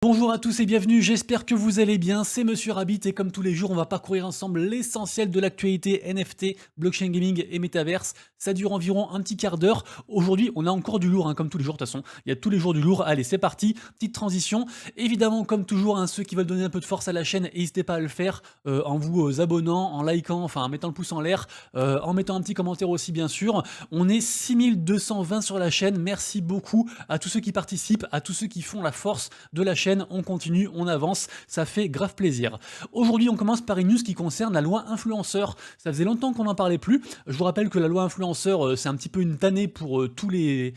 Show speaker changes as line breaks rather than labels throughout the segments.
Bonjour à tous et bienvenue, j'espère que vous allez bien, c'est Monsieur Rabbit et comme tous les jours on va parcourir ensemble l'essentiel de l'actualité NFT, blockchain gaming et métaverse. Ça dure environ un petit quart d'heure. Aujourd'hui on a encore du lourd comme tous les jours de toute façon, il y a tous les jours du lourd. Allez c'est parti, petite transition. Évidemment comme toujours ceux qui veulent donner un peu de force à la chaîne, n'hésitez pas à le faire en vous abonnant, en likant, enfin en mettant le pouce en l'air, en mettant un petit commentaire aussi bien sûr. On est 6220 sur la chaîne, merci beaucoup à tous ceux qui participent, à tous ceux qui font la force de la chaîne. On continue, on avance, ça fait grave plaisir. Aujourd'hui, on commence par une news qui concerne la loi influenceur. Ça faisait longtemps qu'on n'en parlait plus. Je vous rappelle que la loi influenceur, c'est un petit peu une tannée pour tous les,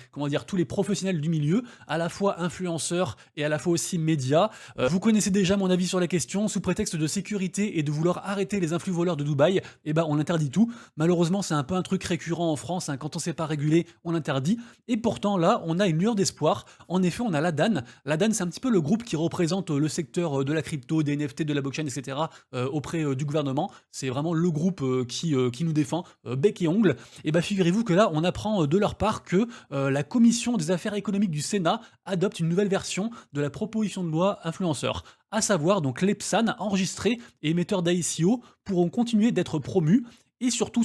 tous les professionnels du milieu, à la fois influenceurs et à la fois aussi médias. Vous connaissez déjà mon avis sur la question. Sous prétexte de sécurité et de vouloir arrêter les influx voleurs de Dubaï, on interdit tout. Malheureusement, c'est un peu un truc récurrent en France. Quand on ne sait pas réguler, on interdit. Et pourtant, là, on a une lueur d'espoir. En effet, on a la DAN. La DAN, c'est un petit peu le groupe qui représente le secteur de la crypto, des NFT, de la blockchain, etc. Auprès du gouvernement. C'est vraiment le groupe qui nous défend bec et ongle. Et figurez-vous que là, on apprend de leur part que la commission des affaires économiques du Sénat adopte une nouvelle version de la proposition de loi influenceur. À savoir, donc les PSAN enregistrés et émetteurs d'AICO pourront continuer d'être promus. Et surtout,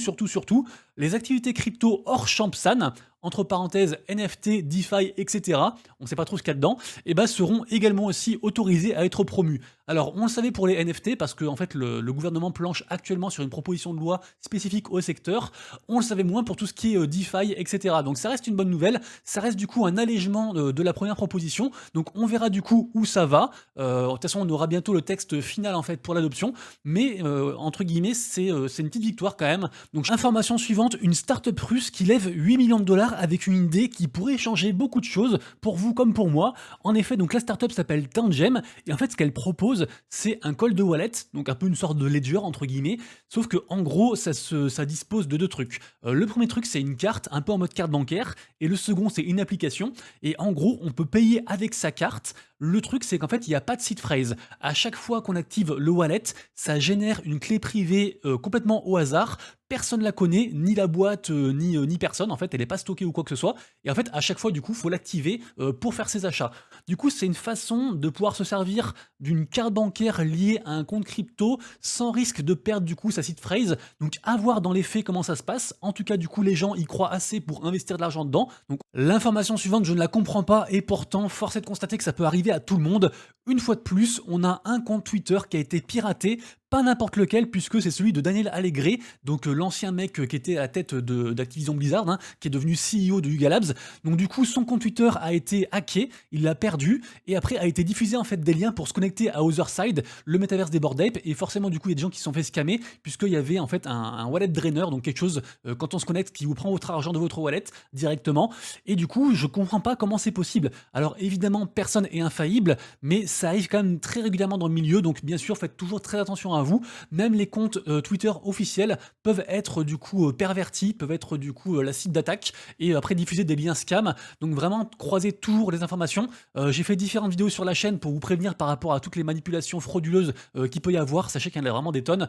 les activités crypto hors champ PSAN, entre parenthèses NFT, DeFi, etc., on ne sait pas trop ce qu'il y a dedans, seront également aussi autorisés à être promus. Alors, on le savait pour les NFT, parce que en fait, le gouvernement planche actuellement sur une proposition de loi spécifique au secteur. On le savait moins pour tout ce qui est DeFi, etc. Donc ça reste une bonne nouvelle, ça reste du coup un allègement de la première proposition, donc on verra du coup où ça va. De toute façon, on aura bientôt le texte final en fait pour l'adoption, mais entre guillemets, c'est une petite victoire quand même. Donc, information suivante, une start-up russe qui lève 8 millions de dollars avec une idée qui pourrait changer beaucoup de choses pour vous comme pour moi. En effet, donc la startup s'appelle Tangem et en fait ce qu'elle propose, c'est un cold wallet, donc un peu une sorte de ledger entre guillemets, sauf que en gros ça dispose de deux trucs. Le premier truc c'est une carte, un peu en mode carte bancaire, et le second c'est une application, et en gros on peut payer avec sa carte. Le truc c'est qu'en fait il n'y a pas de seed phrase. À chaque fois qu'on active le wallet, ça génère une clé privée complètement au hasard. Personne la connaît, ni la boîte, ni personne. En fait, elle n'est pas stockée ou quoi que ce soit. Et en fait, à chaque fois, du coup, faut l'activer pour faire ses achats. Du coup, c'est une façon de pouvoir se servir d'une carte bancaire liée à un compte crypto sans risque de perdre du coup sa seed phrase. Donc, à voir dans les faits comment ça se passe. En tout cas, du coup, les gens y croient assez pour investir de l'argent dedans. Donc, l'information suivante, je ne la comprends pas et pourtant, force est de constater que ça peut arriver à tout le monde. Une fois de plus, on a un compte Twitter qui a été piraté. Pas n'importe lequel, puisque c'est celui de Daniel Allegre, donc l'ancien mec qui était à la tête d'Activision Blizzard, qui est devenu CEO de Yuga Labs. Donc du coup, son compte Twitter a été hacké, il l'a perdu, et après a été diffusé en fait des liens pour se connecter à Otherside, le métaverse des Bored Ape, et forcément du coup il y a des gens qui se sont fait scammer, puisqu'il y avait en fait un wallet drainer, donc quelque chose quand on se connecte qui vous prend votre argent de votre wallet directement, et du coup je comprends pas comment c'est possible. Alors évidemment personne est infaillible, mais ça arrive quand même très régulièrement dans le milieu, donc bien sûr faites toujours très attention à vous. Même les comptes Twitter officiels peuvent être du coup pervertis, peuvent être du coup la cible d'attaque et après diffuser des liens scam. Donc vraiment croisez toujours les informations. J'ai fait différentes vidéos sur la chaîne pour vous prévenir par rapport à toutes les manipulations frauduleuses qu'il peut y avoir. Sachez qu'il y en a vraiment des tonnes.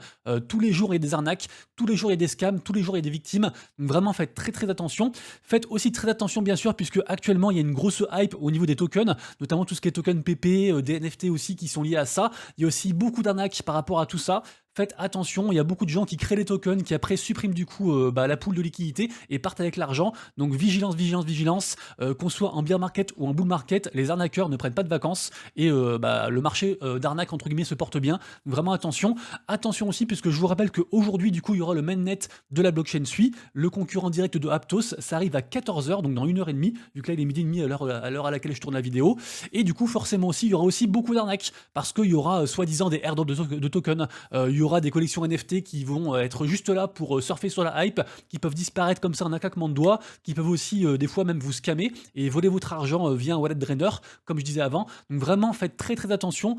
Tous les jours il y a des arnaques, tous les jours il y a des scams, tous les jours il y a des victimes. Donc vraiment faites très attention. Faites aussi très attention bien sûr puisque actuellement il y a une grosse hype au niveau des tokens, notamment tout ce qui est token PP, des NFT aussi qui sont liés à ça. Il y a aussi beaucoup d'arnaques par rapport à tout ça. Faites attention, il y a beaucoup de gens qui créent les tokens, qui après suppriment du coup la pool de liquidité et partent avec l'argent. Donc vigilance, qu'on soit en bear market ou en bull market, les arnaqueurs ne prennent pas de vacances et le marché d'arnaque entre guillemets se porte bien. Donc vraiment attention. Attention aussi puisque je vous rappelle qu'aujourd'hui du coup il y aura le mainnet de la blockchain Sui, le concurrent direct de Aptos. Ça arrive à 14h, donc dans 1h30, vu que là il est midi et demi à l'heure à laquelle je tourne la vidéo. Et du coup forcément aussi il y aura aussi beaucoup d'arnaques parce qu'il y aura soi-disant des airdrops de tokens, il y aura des collections NFT qui vont être juste là pour surfer sur la hype, qui peuvent disparaître comme ça en un claquement de doigts, qui peuvent aussi des fois même vous scammer et voler votre argent via un wallet drainer, comme je disais avant. Donc vraiment faites très attention.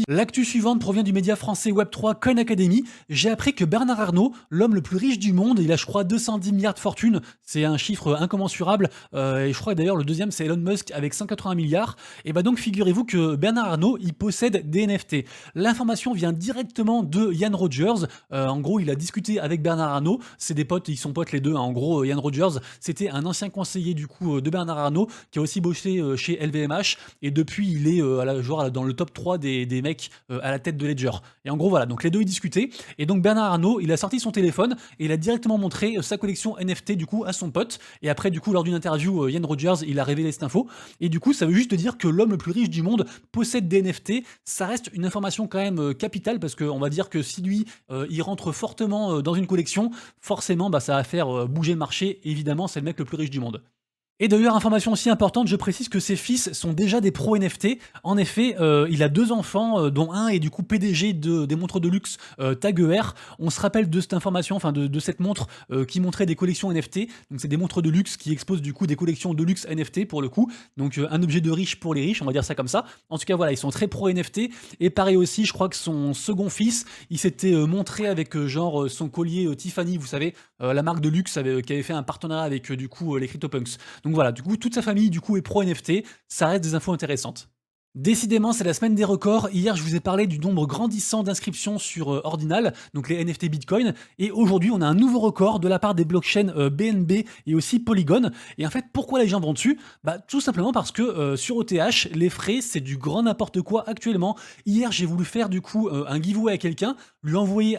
L'actu suivante provient du média français Web3 Coin Academy. J'ai appris que Bernard Arnault, l'homme le plus riche du monde, il a je crois 210 milliards de fortune, c'est un chiffre incommensurable, et je crois d'ailleurs le deuxième c'est Elon Musk avec 180 milliards. Et donc figurez-vous que Bernard Arnault il possède des NFT. L'information vient directement de Yann Rogers. En gros, il a discuté avec Bernard Arnault. C'est des potes, ils sont potes les deux, hein. En gros, Ian Rogers, c'était un ancien conseiller du coup de Bernard Arnault qui a aussi bossé chez LVMH et depuis il est genre dans le top 3 des mecs à la tête de Ledger. Et en gros voilà, donc les deux ils discutaient et donc Bernard Arnault, il a sorti son téléphone et il a directement montré sa collection NFT du coup à son pote et après du coup lors d'une interview Ian Rogers, il a révélé cette info et du coup ça veut juste dire que l'homme le plus riche du monde possède des NFT. Ça reste une information quand même capitale parce qu'on va dire que si lui il rentre fortement dans une collection, forcément bah, ça va faire bouger le marché. Évidemment, c'est le mec le plus riche du monde. Et d'ailleurs, information aussi importante, je précise que ses fils sont déjà des pros NFT. En effet, il a 2 enfants, dont un est du coup PDG des montres de luxe Tag Heuer. On se rappelle de cette information, enfin de cette montre qui montrait des collections NFT. Donc c'est des montres de luxe qui exposent du coup des collections de luxe NFT pour le coup. Donc un objet de riche pour les riches, on va dire ça comme ça. En tout cas voilà, ils sont très pro NFT. Et pareil aussi, je crois que son second fils, il s'était montré avec genre son collier Tiffany, vous savez, la marque de luxe qui avait fait un partenariat avec du coup les CryptoPunks. Donc voilà, du coup, toute sa famille du coup est pro NFT, ça reste des infos intéressantes. Décidément, c'est la semaine des records. Hier, je vous ai parlé du nombre grandissant d'inscriptions sur Ordinal, donc les NFT Bitcoin. Et aujourd'hui, on a un nouveau record de la part des blockchains BNB et aussi Polygon. Et en fait, pourquoi les gens vont dessus? Bah, tout simplement parce que sur OTH, les frais, c'est du grand n'importe quoi actuellement. Hier, j'ai voulu faire du coup un giveaway à quelqu'un, lui envoyer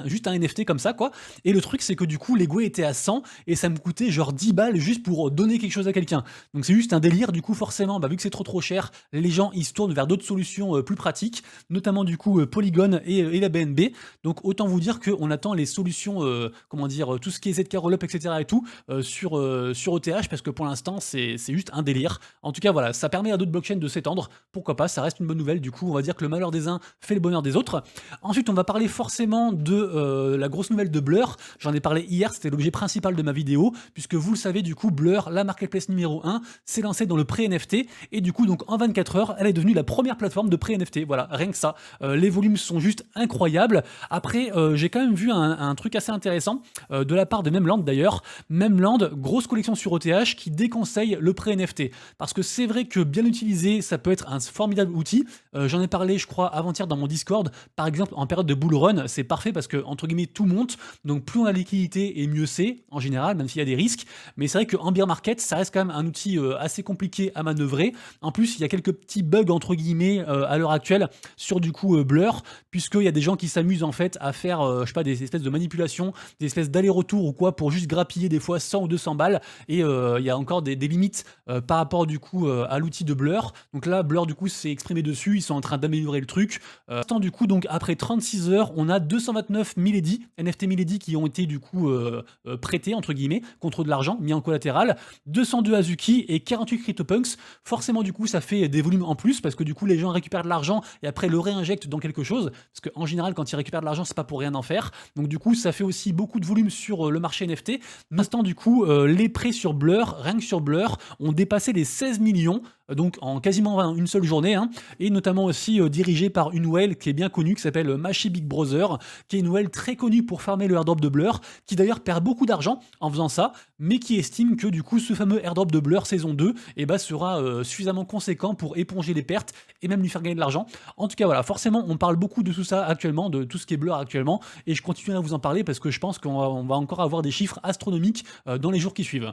juste un NFT comme ça, quoi. Et le truc, c'est que du coup, l'ego était à 100 et ça me coûtait genre 10 balles juste pour donner quelque chose à quelqu'un. Donc c'est juste un délire. Du coup, forcément, bah, vu que c'est trop cher, les gens ils se tournent vers d'autres solutions plus pratiques, notamment du coup Polygon et la BNB. Donc autant vous dire qu'on attend les solutions, comment dire, tout ce qui est ZK Rollup, etc. et tout, sur OTH, parce que pour l'instant, c'est juste un délire. En tout cas, voilà, ça permet à d'autres blockchains de s'étendre. Pourquoi pas, ça reste une bonne nouvelle. Du coup, on va dire que le malheur des uns fait le bonheur des autres. Ensuite, on va parler forcément de la grosse nouvelle de Blur. J'en ai parlé hier, c'était l'objet principal de ma vidéo, puisque vous le savez, du coup, Blur, la marketplace numéro 1, s'est lancée dans le pré-NFT. Et du coup, donc en 24 heures, elle est devenue la première plateforme de pré-NFT. Voilà, rien que ça. Les volumes sont juste incroyables. Après, j'ai quand même vu un truc assez intéressant de la part de Memland d'ailleurs. Memland, grosse collection sur OTH qui déconseille le pré-NFT. Parce que c'est vrai que bien utilisé, ça peut être un formidable outil. J'en ai parlé, je crois, avant-hier dans mon Discord. Par exemple, en période de bull run, c'est parfait parce que, entre guillemets, tout monte. Donc, plus on a de liquidité et mieux c'est, en général, même s'il y a des risques. Mais c'est vrai qu'en bear market, ça reste quand même un outil assez compliqué à manœuvrer. En plus, il y a quelques petits bugs, entre guillemets, à l'heure actuelle sur du coup Blur, puisqu'il y a des gens qui s'amusent en fait à faire, je sais pas, des espèces de manipulations, des espèces d'aller-retour ou quoi, pour juste grappiller des fois 100 ou 200 balles. Et il y a encore des limites par rapport du coup à l'outil de Blur. Donc là, Blur du coup s'est exprimé dessus, ils sont en train d'améliorer le truc. Du coup, donc après 36 heures, on a 229 Milady, NFT Milady qui ont été du coup prêtés entre guillemets contre de l'argent mis en collatéral, 202 Azuki et 48 CryptoPunks. Forcément du coup ça fait des volumes en plus parce que du coup les gens récupèrent de l'argent et après le réinjectent dans quelque chose parce qu'en général quand ils récupèrent de l'argent c'est pas pour rien en faire. Donc du coup ça fait aussi beaucoup de volume sur le marché NFT. Maintenant du coup les prêts sur Blur, rien que sur Blur, ont dépassé les 16 millions. Donc en quasiment une seule journée, hein, et notamment aussi dirigé par une whale qui est bien connue, qui s'appelle Machi Big Brother, qui est une whale très connue pour farmer le airdrop de Blur, qui d'ailleurs perd beaucoup d'argent en faisant ça, mais qui estime que du coup ce fameux airdrop de Blur saison 2 sera suffisamment conséquent pour éponger les pertes et même lui faire gagner de l'argent. En tout cas voilà, forcément on parle beaucoup de tout ça actuellement, de tout ce qui est Blur actuellement, et je continue à vous en parler parce que je pense qu'on va encore avoir des chiffres astronomiques dans les jours qui suivent.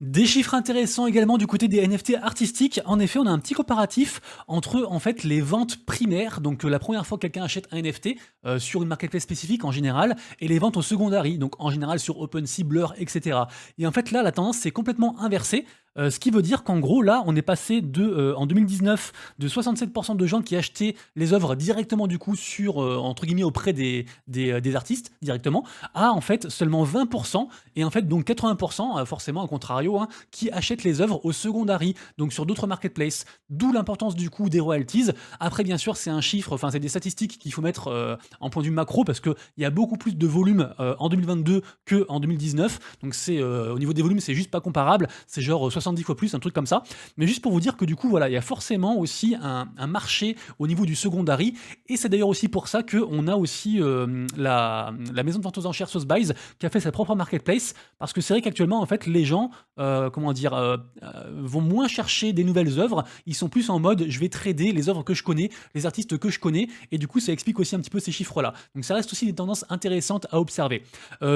Des chiffres intéressants également du côté des NFT artistiques. En effet, on a un petit comparatif entre en fait les ventes primaires, donc la première fois que quelqu'un achète un NFT sur une marketplace spécifique en général, et les ventes au secondary, donc en général sur OpenSea, Blur, etc. Et en fait là, la tendance c'est complètement inversée. Ce qui veut dire qu'en gros, là, on est passé en 2019 de 67% de gens qui achetaient les œuvres directement du coup sur, entre guillemets, auprès des artistes directement, à en fait seulement 20%, et en fait donc 80%, forcément, au contrario, hein, qui achètent les œuvres au secondary, donc sur d'autres marketplaces. D'où l'importance du coup des royalties. Après, bien sûr, c'est un chiffre, enfin, c'est des statistiques qu'il faut mettre en point de vue macro, parce qu'il y a beaucoup plus de volume en 2022 qu'en 2019, donc c'est au niveau des volumes, c'est juste pas comparable, c'est genre 70 fois plus, un truc comme ça. Mais juste pour vous dire que du coup, voilà, il y a forcément aussi un marché au niveau du secondary, et c'est d'ailleurs aussi pour ça qu'on a aussi la maison de vente aux enchères Sotheby's qui a fait sa propre marketplace, parce que c'est vrai qu'actuellement, en fait, les gens, comment dire, vont moins chercher des nouvelles œuvres, ils sont plus en mode, je vais trader les œuvres que je connais, les artistes que je connais, et du coup, ça explique aussi un petit peu ces chiffres-là. Donc ça reste aussi des tendances intéressantes à observer.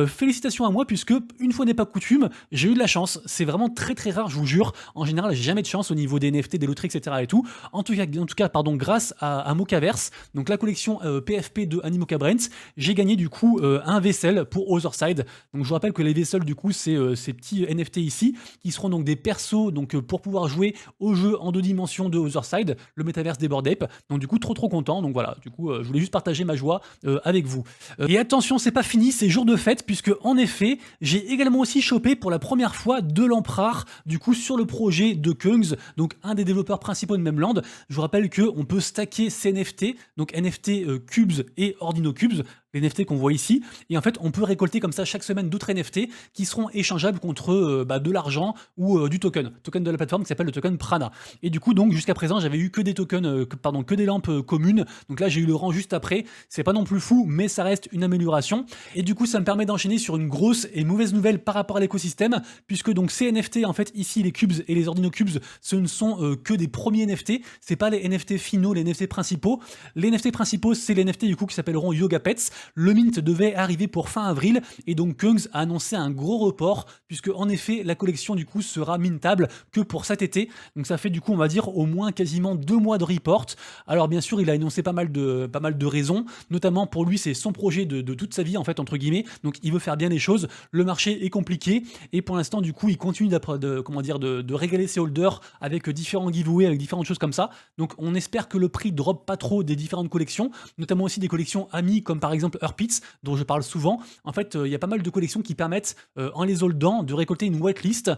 Félicitations à moi, puisque une fois n'est pas coutume, j'ai eu de la chance. C'est vraiment très très rare, je vous jure. En général, j'ai jamais de chance au niveau des NFT, des loteries, etc. et tout. En tout cas, pardon, grâce à Mocaverse, donc la collection PFP de Animoca Brands, j'ai gagné du coup un vaisselle pour Otherside. Donc je vous rappelle que les vaisselles, du coup, c'est ces petits NFT ici, qui seront donc des persos, donc pour pouvoir jouer au jeu en 2 dimensions de Otherside, le métaverse des Bored Ape. Donc du coup, trop content. Donc voilà, du coup, je voulais juste partager ma joie avec vous. Et attention, c'est pas fini, c'est jour de fête, puisque en effet, j'ai également aussi chopé pour la première fois de l'Empereur, du coup, sur le projet de Kungs, donc un des développeurs principaux de Memland. Je vous rappelle qu'on peut stacker ces NFT, donc NFT Cubes et Ordino Cubes, les NFT qu'on voit ici, et en fait on peut récolter comme ça chaque semaine d'autres NFT qui seront échangeables contre de l'argent ou du token de la plateforme qui s'appelle le token Prana. Et du coup, donc jusqu'à présent j'avais eu que des tokens, que des lampes communes, donc là j'ai eu le rang juste après, c'est pas non plus fou, mais ça reste une amélioration, et du coup ça me permet d'enchaîner sur une grosse et mauvaise nouvelle par rapport à l'écosystème, puisque donc ces NFT, en fait ici les cubes et les ordino cubes, ce ne sont que des premiers NFT, c'est pas les NFT finaux, les NFT principaux. Les NFT principaux, c'est les NFT du coup qui s'appelleront Yoga Pets. Le mint devait arriver pour fin avril, et donc Kungs a annoncé un gros report, puisque en effet la collection du coup sera mintable que pour cet été. Donc ça fait du coup, on va dire, au moins quasiment 2 mois de report. Alors bien sûr il a énoncé pas mal de raisons, notamment pour lui c'est son projet de toute sa vie en fait, entre guillemets, donc il veut faire bien les choses, le marché est compliqué, et pour l'instant du coup il continue de régaler ses holders avec différents giveaways, avec différentes choses comme ça. Donc on espère que le prix drop pas trop des différentes collections, notamment aussi des collections amies comme par exemple Earpits, dont je parle souvent. En fait, il y a pas mal de collections qui permettent, en les holdant, de récolter une whitelist,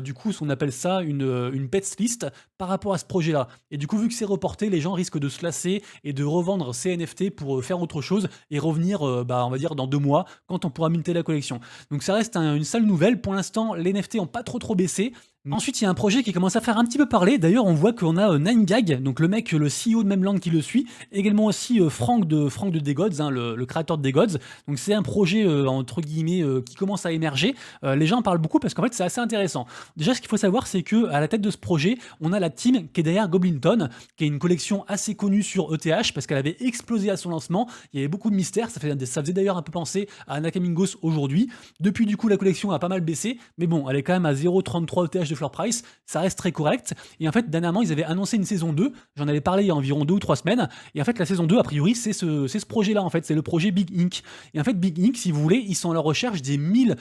du coup, on appelle ça une pets list par rapport à ce projet-là. Et du coup, vu que c'est reporté, les gens risquent de se lasser et de revendre ces NFT pour faire autre chose et revenir, on va dire, dans 2 mois, quand on pourra minter la collection. Donc ça reste une sale nouvelle. Pour l'instant, les NFT n'ont pas trop baissé. Ensuite, il y a un projet qui commence à faire un petit peu parler. D'ailleurs, on voit qu'on a 9gag, donc le mec, le CEO de Memland qui le suit. Également aussi Franck de Degods, hein, le créateur de Degods. Donc c'est un projet, entre guillemets, qui commence à émerger. Les gens en parlent beaucoup parce qu'en fait, c'est assez intéressant. Déjà, ce qu'il faut savoir, c'est que à la tête de ce projet, on a la team qui est derrière Goblinton, qui est une collection assez connue sur ETH parce qu'elle avait explosé à son lancement. Il y avait beaucoup de mystères. Ça faisait d'ailleurs un peu penser à Nakamingos aujourd'hui. Depuis, du coup, la collection a pas mal baissé. Mais bon, elle est quand même à 0,33 ETH de floor price, ça reste très correct. Et en fait, dernièrement, ils avaient annoncé une saison 2, j'en avais parlé il y a environ 2 ou 3 semaines, et en fait, la saison 2, a priori, c'est ce projet-là, en fait, c'est le projet Big Ink. Et en fait, Big Ink, si vous voulez, ils sont à la recherche des 1000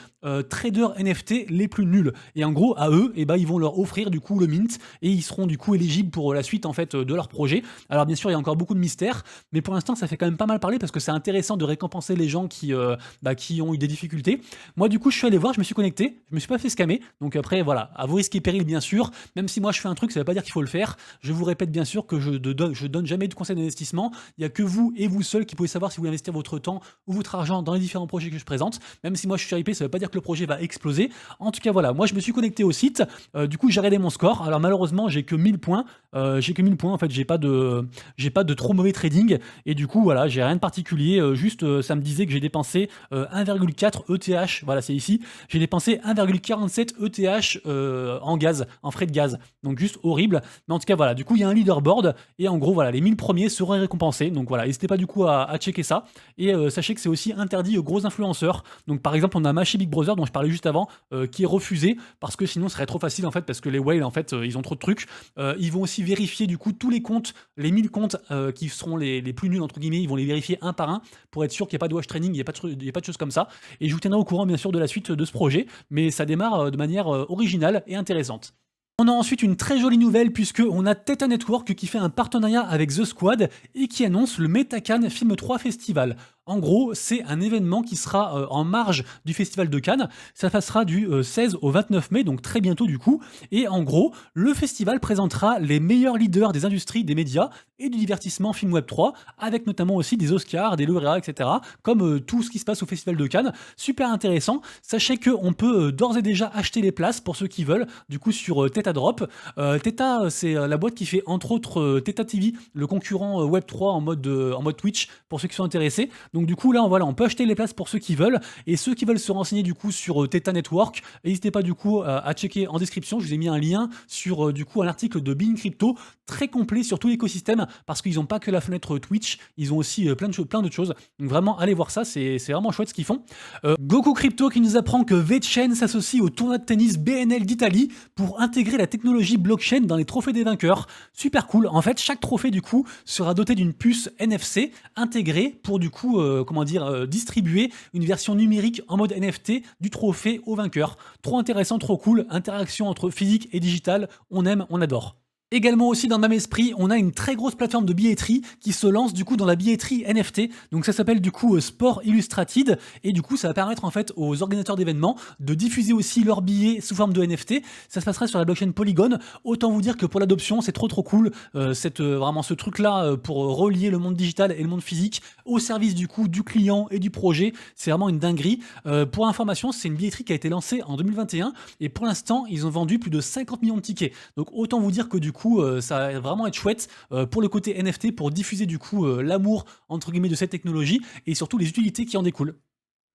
traders NFT les plus nuls. Et en gros, à eux, ils vont leur offrir du coup le mint, et ils seront du coup éligibles pour la suite, en fait, de leur projet. Alors, bien sûr, il y a encore beaucoup de mystères, mais pour l'instant, ça fait quand même pas mal parler parce que c'est intéressant de récompenser les gens qui ont eu des difficultés. Moi, du coup, je suis allé voir, je me suis connecté, je me suis pas fait scammer, donc après, voilà, à vos risques et périls, bien sûr. Même si moi je fais un truc, ça veut pas dire qu'il faut le faire. Je vous répète bien sûr que je donne jamais de conseils d'investissement. Il y a que vous et vous seul qui pouvez savoir si vous voulez investir votre temps ou votre argent dans les différents projets que je présente. Même si moi je suis hypé, ça veut pas dire que le projet va exploser. En tout cas, voilà, moi je me suis connecté au site. Du coup, j'ai regardé mon score. Alors malheureusement, j'ai que 1000 points. En fait, j'ai pas de trop mauvais trading. Et du coup, voilà, j'ai rien de particulier. Juste, ça me disait que j'ai dépensé 1,4 ETH. Voilà, c'est ici. J'ai dépensé 1,47 ETH en gaz, en frais de gaz. Donc juste horrible. Mais en tout cas, voilà, du coup, il y a un leaderboard. Et en gros, voilà, les 1000 premiers seront récompensés. Donc voilà, n'hésitez pas du coup à checker ça. Et sachez que c'est aussi interdit aux gros influenceurs. Donc par exemple, on a Machi Big Brother, dont je parlais juste avant, qui est refusé parce que sinon, ce serait trop facile en fait, parce que les whales, en fait, ils ont trop de trucs. Ils vont aussi vérifier du coup tous les comptes, les 1000 comptes qui seront les plus nuls, entre guillemets. Ils vont les vérifier un par un pour être sûr qu'il n'y a pas de wash training, il n'y a pas de choses comme ça. Et je vous tiendrai au courant, bien sûr, de la suite de ce projet. Mais ça démarre de manière originale et intéressante. On a ensuite une très jolie nouvelle puisque on a Theta Network qui fait un partenariat avec The Squad et qui annonce le Meta-Cannes Film 3 Festival. En gros, c'est un événement qui sera en marge du Festival de Cannes. Ça passera du 16 au 29 mai, donc très bientôt du coup. Et en gros, le festival présentera les meilleurs leaders des industries, des médias et du divertissement film web 3, avec notamment aussi des Oscars, des lauréats, etc. Comme tout ce qui se passe au Festival de Cannes. Super intéressant. Sachez qu'on peut d'ores et déjà acheter les places pour ceux qui veulent, du coup sur Theta Drop. Theta, c'est la boîte qui fait entre autres Theta TV, le concurrent Web 3 en mode Twitch, pour ceux qui sont intéressés. Donc du coup là, voilà, on peut acheter les places pour ceux qui veulent, et ceux qui veulent se renseigner du coup sur Theta Network, n'hésitez pas du coup à checker en description. Je vous ai mis un lien sur du coup un article de Bean Crypto très complet sur tout l'écosystème, parce qu'ils n'ont pas que la fenêtre Twitch, ils ont aussi plein d'autres choses. Donc vraiment, allez voir ça, c'est vraiment chouette ce qu'ils font. Goku Crypto qui nous apprend que VeChain s'associe au tournoi de tennis BNL d'Italie pour intégrer la technologie blockchain dans les trophées des vainqueurs. Super cool. En fait, chaque trophée du coup sera doté d'une puce NFC intégrée pour du coup distribuer une version numérique en mode NFT du trophée au vainqueur. Trop intéressant, trop cool. Interaction entre physique et digital. On aime, on adore. Également aussi dans le même esprit, on a une très grosse plateforme de billetterie qui se lance du coup dans la billetterie NFT. Donc ça s'appelle du coup Sport Illustrated, et du coup ça va permettre en fait aux organisateurs d'événements de diffuser aussi leurs billets sous forme de NFT. Ça se passera sur la blockchain Polygon. Autant vous dire que pour l'adoption c'est trop cool. Vraiment ce truc là pour relier le monde digital et le monde physique au service du coup du client et du projet. C'est vraiment une dinguerie. Pour information, c'est une billetterie qui a été lancée en 2021 et pour l'instant ils ont vendu plus de 50 millions de tickets. Donc autant vous dire que du coup ça va vraiment être chouette pour le côté NFT, pour diffuser du coup l'amour entre guillemets de cette technologie et surtout les utilités qui en découlent.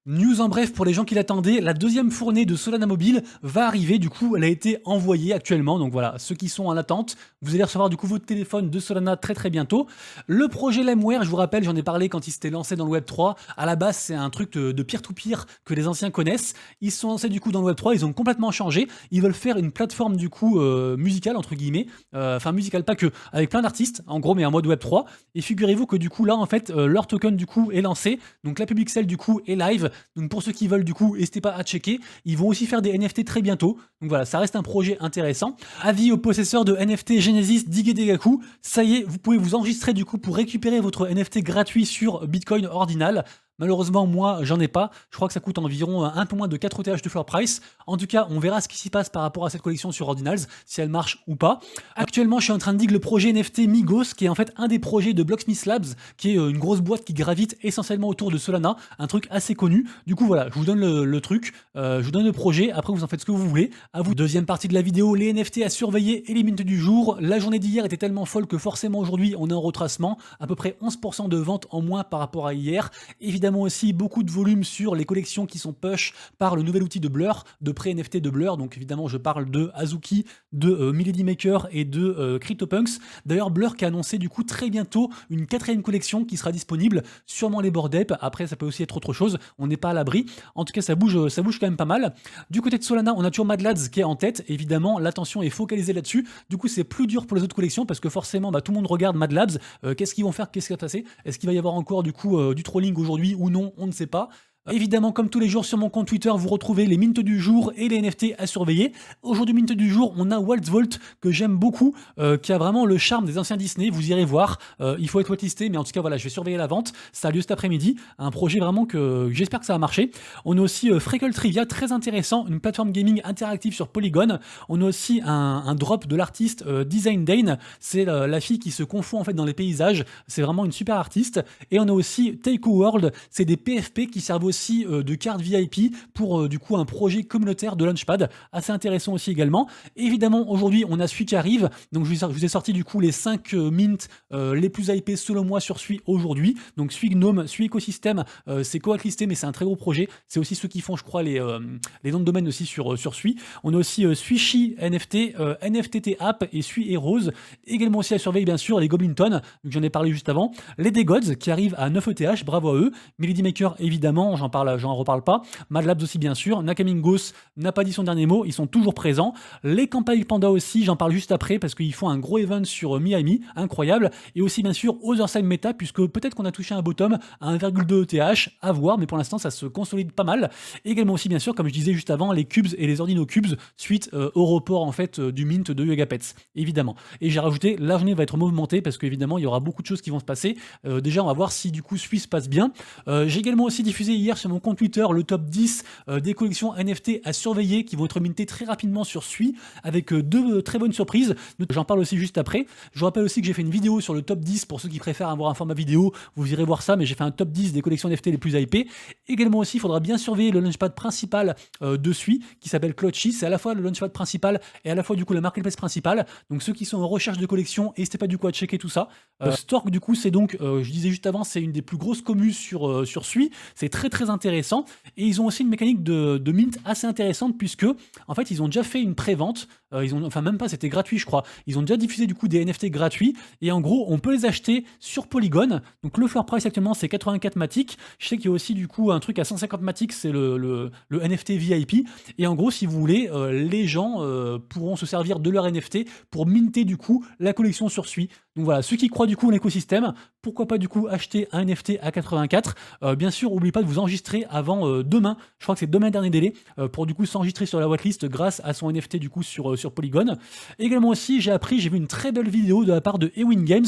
News en bref pour les gens qui l'attendaient, la deuxième fournée de Solana Mobile va arriver, du coup elle a été envoyée actuellement, donc voilà, ceux qui sont en attente, vous allez recevoir du coup votre téléphone de Solana très bientôt. Le projet Lemware, je vous rappelle, j'en ai parlé quand il s'était lancé dans le Web 3, à la base c'est un truc de peer-to-peer que les anciens connaissent, ils se sont lancés du coup dans le Web 3, ils ont complètement changé, ils veulent faire une plateforme du coup musicale entre guillemets, enfin musicale pas que, avec plein d'artistes, en gros mais en mode Web 3, et figurez-vous que du coup là en fait leur token du coup est lancé, donc la Public Sale du coup est live. Donc pour ceux qui veulent du coup, n'hésitez pas à checker. Ils vont aussi faire des NFT très bientôt. Donc voilà, ça reste un projet intéressant. Avis aux possesseurs de NFT Genesis Digedegaku, ça y est, vous pouvez vous enregistrer du coup pour récupérer votre NFT gratuit sur Bitcoin Ordinal. Malheureusement, moi, j'en ai pas. Je crois que ça coûte environ un peu moins de 4 ETH de floor price. En tout cas, on verra ce qui s'y passe par rapport à cette collection sur Ordinals, si elle marche ou pas. Actuellement, je suis en train de dig le projet NFT Migos, qui est en fait un des projets de Blocksmith Labs, qui est une grosse boîte qui gravite essentiellement autour de Solana, un truc assez connu. Du coup, voilà, je vous donne le truc, je vous donne le projet, après vous en faites ce que vous voulez. À vous. Deuxième partie de la vidéo, les NFT à surveiller et les mints du jour. La journée d'hier était tellement folle que forcément aujourd'hui, on est en retracement. À peu près 11% de ventes en moins par rapport à hier. Évidemment aussi, beaucoup de volume sur les collections qui sont push par le nouvel outil de Blur, de pré-NFT de Blur. Donc évidemment, je parle de Azuki, de Milady Maker et de CryptoPunks. D'ailleurs, Blur qui a annoncé du coup très bientôt une 4e collection qui sera disponible, sûrement les Bored Ape. Après, ça peut aussi être autre chose. On n'est pas à l'abri. En tout cas, ça bouge quand même pas mal. Du côté de Solana, on a toujours Mad Lads qui est en tête. Évidemment, l'attention est focalisée là-dessus. Du coup, c'est plus dur pour les autres collections parce que forcément, tout le monde regarde Mad Labs. Qu'est-ce qu'ils vont faire? Qu'est-ce qui va passer? Est-ce qu'il va y avoir encore du coup du trolling aujourd'hui ou non? On ne sait pas. Évidemment, comme tous les jours sur mon compte Twitter, vous retrouvez les mints du jour et les NFT à surveiller. Aujourd'hui, mint du jour, on a Waltz Vault que j'aime beaucoup, qui a vraiment le charme des anciens Disney. Vous irez voir. Il faut être whitelisté, mais en tout cas, voilà, je vais surveiller la vente. Ça a lieu cet après-midi. Un projet vraiment que j'espère que ça va marcher. On a aussi Freckle Trivia, très intéressant, une plateforme gaming interactive sur Polygon. On a aussi un drop de l'artiste Design Dane. C'est la fille qui se confond en fait dans les paysages. C'est vraiment une super artiste. Et on a aussi Take World. C'est des PFP qui servent aussi de cartes VIP pour du coup un projet communautaire de Launchpad, assez intéressant aussi également. Évidemment, aujourd'hui, on a Sui qui arrive, donc je vous ai sorti du coup les 5 mints les plus hypés selon moi sur Sui aujourd'hui. Donc Sui Gnome, Sui Ecosystem, c'est coac-listé, mais c'est un très gros projet. C'est aussi ceux qui font, je crois, les noms de domaine aussi sur Sui. On a aussi Suishi NFT, NFTT App et Sui Heroes. Également aussi à surveiller, bien sûr, les Goblinton, donc j'en ai parlé juste avant. Les Degods qui arrivent à 9 ETH, bravo à eux. Milady Maker, évidemment, j'en reparle pas. Mad Labs aussi bien sûr. Nakamingos n'a pas dit son dernier mot, ils sont toujours présents. Les campagnes Panda aussi, j'en parle juste après parce qu'ils font un gros event sur Miami, incroyable. Et aussi bien sûr Other Side Meta, puisque peut-être qu'on a touché un bottom à 1,2 ETH, à voir, mais pour l'instant ça se consolide pas mal. Et également aussi bien sûr, comme je disais juste avant, les cubes et les ordinaux cubes suite au report en fait du mint de Yuga Pets, évidemment. Et j'ai rajouté, la journée va être mouvementée parce qu'évidemment il y aura beaucoup de choses qui vont se passer. Déjà on va voir si du coup Suisse passe bien. J'ai également aussi diffusé hier sur mon compte Twitter le top 10 des collections NFT à surveiller qui vont être mintées très rapidement sur Sui avec deux très bonnes surprises. J'en parle aussi juste après. Je vous rappelle aussi que j'ai fait une vidéo sur le top 10 pour ceux qui préfèrent avoir un format vidéo. Vous irez voir ça, mais j'ai fait un top 10 des collections NFT les plus hypées. Également aussi, il faudra bien surveiller le launchpad principal de Sui qui s'appelle Clutchy. C'est à la fois le launchpad principal et à la fois du coup la marketplace principale. Donc ceux qui sont en recherche de collection, n'hésitez pas du coup à checker tout ça. Stork du coup c'est donc, je disais juste avant, c'est une des plus grosses communes sur Sui. C'est très très intéressant et ils ont aussi une mécanique de mint assez intéressante puisque en fait ils ont déjà fait une pré-vente. Enfin même pas, c'était gratuit je crois. Ils ont déjà diffusé du coup des NFT gratuits et en gros on peut les acheter sur Polygon. Donc le floor price actuellement c'est 84 Matic. Je sais qu'il y a aussi du coup un truc à 150 Matic, c'est le NFT VIP. Et en gros si vous voulez, les gens pourront se servir de leur NFT pour minter du coup la collection sur Sui. Donc voilà, ceux qui croient du coup en l'écosystème, pourquoi pas du coup acheter un NFT à 84. Bien sûr, n'oubliez pas de vous enregistrer avant demain. Je crois que c'est demain dernier délai pour du coup s'enregistrer sur la whitelist grâce à son NFT du coup sur Polygon. Également aussi, j'ai vu une très belle vidéo de la part de Ewin Games.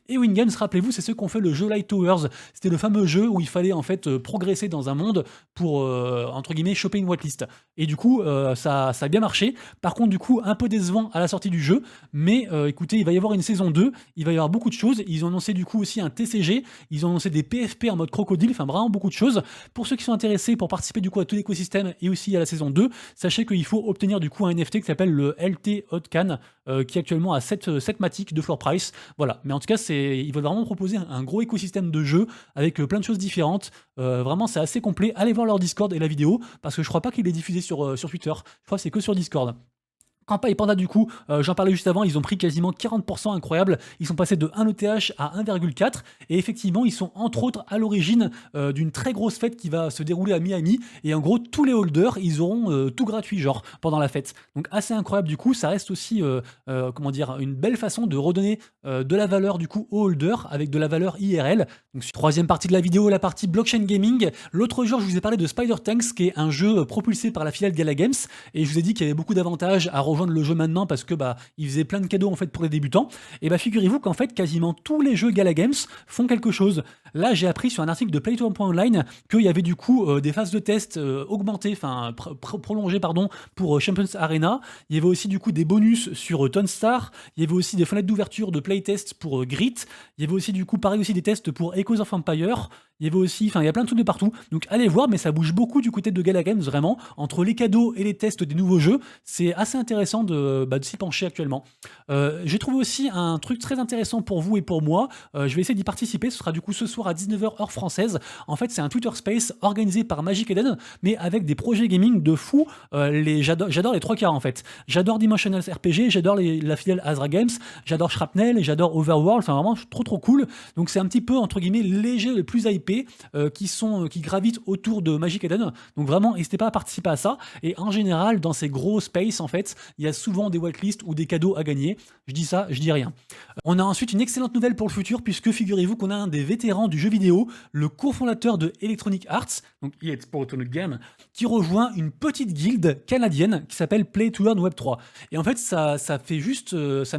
Ewin Games, rappelez-vous, c'est ceux qui ont fait le jeu Light Towers. C'était le fameux jeu où il fallait en fait progresser dans un monde pour entre guillemets choper une whitelist. Et du coup, ça a bien marché. Par contre, du coup, un peu décevant à la sortie du jeu. Mais écoutez, il va y avoir une saison 2. Il va y avoir beaucoup de choses. Ils ont annoncé du coup aussi un TCG. Ils ont annoncé des PFP en mode crocodile. Enfin, vraiment beaucoup de choses. Pour ceux qui sont intéressés pour participer du coup à tout l'écosystème et aussi à la saison 2, sachez qu'il faut obtenir du coup un NFT qui s'appelle le LT Hotcan, qui est actuellement à 7 Matic de floor price. Voilà. Mais en tout cas, ils veulent vraiment proposer un gros écosystème de jeux avec plein de choses différentes. Vraiment, c'est assez complet. Allez voir leur Discord et la vidéo parce que je crois pas qu'il est diffusé sur Twitter. Je crois que c'est que sur Discord. Campagne Panda du coup, j'en parlais juste avant, ils ont pris quasiment 40%, incroyable. Ils sont passés de 1 ETH à 1,4 et effectivement ils sont entre autres à l'origine d'une très grosse fête qui va se dérouler à Miami et en gros tous les holders ils auront tout gratuit genre pendant la fête. Donc assez incroyable du coup, ça reste aussi comment dire, une belle façon de redonner de la valeur du coup aux holders avec de la valeur IRL. Donc troisième partie de la vidéo, la partie blockchain gaming. L'autre jour je vous ai parlé de Spider Tanks qui est un jeu propulsé par la filiale Gala Games et je vous ai dit qu'il y avait beaucoup d'avantages à rejoindre le jeu maintenant parce que il faisait plein de cadeaux en fait pour les débutants. Et figurez-vous qu'en fait quasiment tous les jeux Gala Games font quelque chose. Là j'ai appris sur un article de Play2Online qu'il y avait du coup des phases de test augmentées, enfin prolongées pardon pour Champions Arena. Il y avait aussi du coup des bonus sur Tonstar. Il y avait aussi des fenêtres d'ouverture de playtest pour Grit. Il y avait aussi du coup pareil aussi des tests pour Echoes of Empire. Il y avait aussi, enfin il y a plein de trucs de partout. Donc allez voir, mais ça bouge beaucoup du côté de Gala Games vraiment. Entre les cadeaux et les tests des nouveaux jeux, c'est assez intéressant de s'y pencher actuellement. J'ai trouvé aussi un truc très intéressant pour vous et pour moi. Je vais essayer d'y participer. Ce sera du coup ce soir à 19h heure française. En fait, c'est un Twitter Space organisé par Magic Eden, mais avec des projets gaming de fou. J'adore les trois quarts en fait. J'adore Dimensional RPG, j'adore la filiale Azra Games, j'adore Shrapnel et j'adore Overworld. Enfin vraiment trop cool. Donc c'est un petit peu entre guillemets léger, le plus hypé. Qui gravitent autour de Magic Eden. Donc vraiment, n'hésitez pas à participer à ça. Et en général, dans ces gros spaces, en fait, il y a souvent des whitelists ou des cadeaux à gagner. Je dis ça, je dis rien. On a ensuite une excellente nouvelle pour le futur, puisque figurez-vous qu'on a un des vétérans du jeu vidéo, le cofondateur de Electronic Arts, donc EA Sports Game, qui rejoint une petite guilde canadienne qui s'appelle Play to Earn Web 3. Et en fait, ça met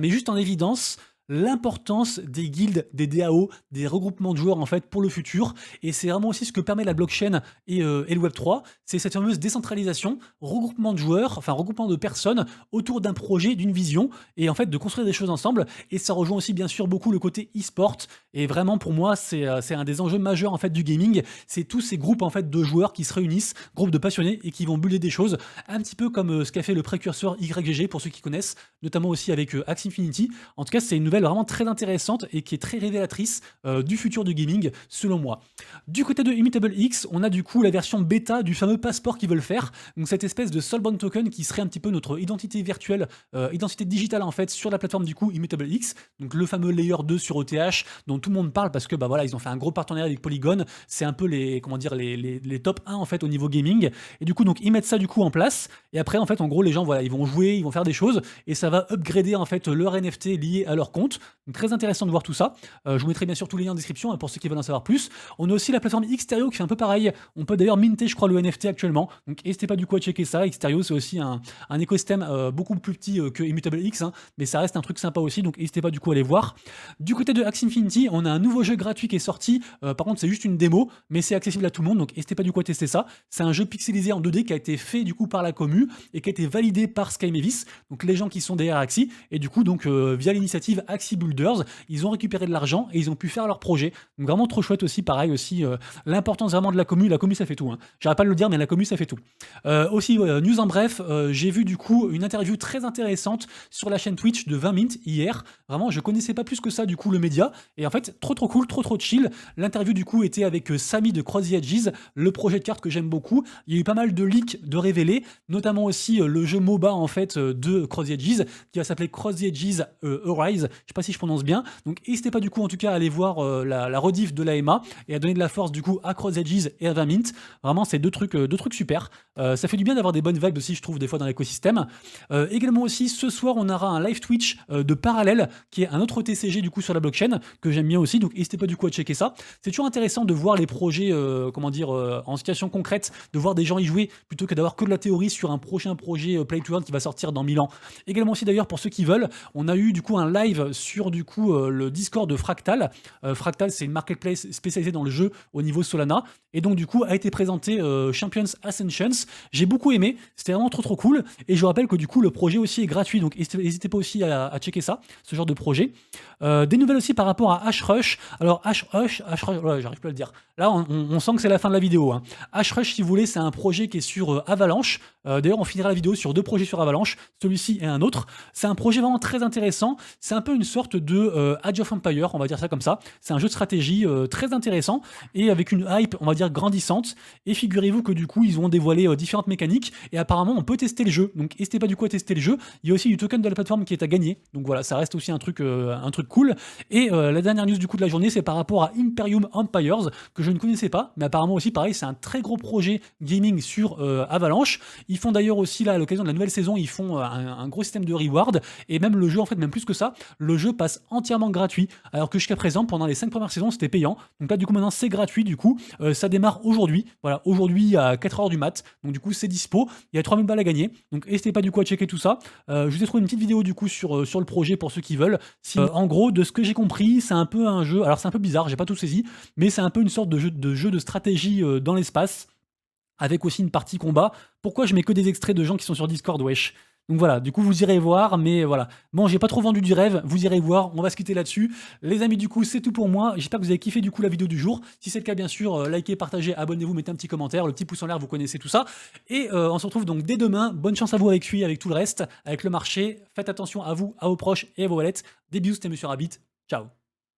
juste en évidence l'importance des guildes, des DAO, des regroupements de joueurs en fait pour le futur. Et c'est vraiment aussi ce que permet la blockchain et le Web3. C'est cette fameuse décentralisation, regroupement de joueurs, enfin regroupement de personnes autour d'un projet, d'une vision, et en fait de construire des choses ensemble. Et ça rejoint aussi bien sûr beaucoup le côté e-sport. Et vraiment pour moi c'est un des enjeux majeurs en fait du gaming. C'est tous ces groupes en fait de joueurs qui se réunissent, groupes de passionnés et qui vont builder des choses, un petit peu comme ce qu'a fait le précurseur YGG pour ceux qui connaissent, notamment aussi avec Axie Infinity. En tout cas c'est une nouvelle nouvelle vraiment très intéressante et qui est très révélatrice du futur du gaming, selon moi. Du côté de Immutable X, on a du coup la version bêta du fameux passeport qu'ils veulent faire, donc cette espèce de Soulbound Token qui serait un petit peu notre identité virtuelle, identité digitale en fait, sur la plateforme du coup Immutable X, donc le fameux Layer 2 sur ETH, dont tout le monde parle parce que bah voilà, ils ont fait un gros partenariat avec Polygon, c'est un peu les, comment dire, les top 1 en fait au niveau gaming, et du coup donc ils mettent ça du coup en place, et après en fait en gros les gens voilà, ils vont jouer, ils vont faire des choses, et ça va upgrader en fait leur NFT lié à leur compte, donc très intéressant de voir tout ça. Je vous mettrai bien sûr tous les liens en description pour ceux qui veulent en savoir plus. On a aussi la plateforme Xterio qui fait un peu pareil, on peut d'ailleurs minter je crois le NFT actuellement, donc n'hésitez pas du coup à checker ça. Xterio c'est aussi un écosystème beaucoup plus petit que Immutable X, hein, mais ça reste un truc sympa aussi, donc n'hésitez pas du coup à aller voir. Du côté de Axie Infinity, on a un nouveau jeu gratuit qui est sorti, par contre c'est juste une démo, mais c'est accessible à tout le monde, donc n'hésitez pas du coup à tester ça. C'est un jeu pixelisé en 2D qui a été fait du coup par la commu et qui a été validé par Sky Mavis, donc les gens qui sont derrière Axie, et du coup donc via l'initiative Axie Builders, ils ont récupéré de l'argent et ils ont pu faire leur projet. Donc vraiment trop chouette aussi, pareil aussi, l'importance vraiment de la commu ça fait tout, hein. J'arrête pas de le dire, mais la commu ça fait tout. Aussi, news en bref, j'ai vu du coup une interview très intéressante sur la chaîne Twitch de 20 Mint hier. Vraiment, je connaissais pas plus que ça du coup le média, et en fait trop cool, trop chill. L'interview du coup était avec Samy de Cross the Edges, le projet de carte que j'aime beaucoup. Il y a eu pas mal de leaks de révélés, notamment aussi le jeu MOBA en fait de Cross the Edges qui va s'appeler Cross the Edges Arise. Je sais pas si je prononce bien. Donc n'hésitez pas du coup en tout cas à aller voir la rediff de l'AMA et à donner de la force du coup à Cross the Edges et à 20 Mint. Vraiment c'est deux trucs super. Ça fait du bien d'avoir des bonnes vibes aussi je trouve des fois dans l'écosystème. Également aussi ce soir on aura un live Twitch de Parallèle qui est un autre TCG du coup sur la blockchain que j'aime bien aussi, donc n'hésitez pas du coup à checker ça. C'est toujours intéressant de voir les projets comment dire en situation concrète, de voir des gens y jouer plutôt que d'avoir que de la théorie sur un prochain projet Play to Earn qui va sortir dans 1000 ans. Également aussi d'ailleurs pour ceux qui veulent, on a eu du coup un live sur du coup le Discord de Fractal. Fractal c'est une marketplace spécialisée dans le jeu au niveau Solana, et donc du coup a été présenté Champions Ascensions. J'ai beaucoup aimé, c'était vraiment trop cool, et je vous rappelle que du coup le projet aussi est gratuit, donc n'hésitez pas aussi à checker ça, ce genre de projet. Des nouvelles aussi par rapport à Hrush. Alors Hrush, ouais, j'arrive plus à le dire. Là on sent que c'est la fin de la vidéo, hein. Hrush si vous voulez c'est un projet qui est sur Avalanche. D'ailleurs on finira la vidéo sur 2 projets sur Avalanche, celui-ci et un autre. C'est un projet vraiment très intéressant, c'est un peu une sorte de Age of Empire, on va dire ça comme ça. C'est un jeu de stratégie très intéressant et avec une hype on va dire grandissante, et figurez-vous que du coup ils ont dévoilé différentes mécaniques et apparemment on peut tester le jeu, donc n'hésitez pas du coup à tester le jeu. Il y a aussi du token de la plateforme qui est à gagner, donc voilà, ça reste aussi un truc cool. Et la dernière news du coup de la journée c'est par rapport à Imperium Empires que je ne connaissais pas, mais apparemment aussi pareil c'est un très gros projet gaming sur Avalanche. Ils font d'ailleurs aussi là à l'occasion de la nouvelle saison, ils font un gros système de reward, et même le jeu en fait même plus que ça, le jeu passe entièrement gratuit, alors que jusqu'à présent pendant les 5 premières saisons c'était payant. Donc là du coup maintenant c'est gratuit, du coup ça démarre aujourd'hui, voilà, aujourd'hui à 4h du mat, donc du coup c'est dispo, il y a 3000 balles à gagner, donc n'hésitez pas du coup à checker tout ça. Je vous ai trouvé une petite vidéo du coup sur le projet pour ceux qui veulent. Si, en gros de ce que j'ai compris c'est un peu un jeu, alors c'est un peu bizarre, j'ai pas tout saisi, mais c'est un peu une sorte de jeu de stratégie dans l'espace, avec aussi une partie combat. Pourquoi je mets que des extraits de gens qui sont sur Discord, wesh? Donc voilà, du coup vous irez voir, mais voilà. Bon, j'ai pas trop vendu du rêve, vous irez voir, on va se quitter là-dessus. Les amis, du coup, c'est tout pour moi. J'espère que vous avez kiffé du coup la vidéo du jour. Si c'est le cas, bien sûr, likez, partagez, abonnez-vous, mettez un petit commentaire, le petit pouce en l'air, vous connaissez tout ça. Et on se retrouve donc dès demain. Bonne chance à vous avec lui, avec tout le reste, avec le marché. Faites attention à vous, à vos proches et à vos wallets. Des bisous, c'était Monsieur Rabbit. Ciao.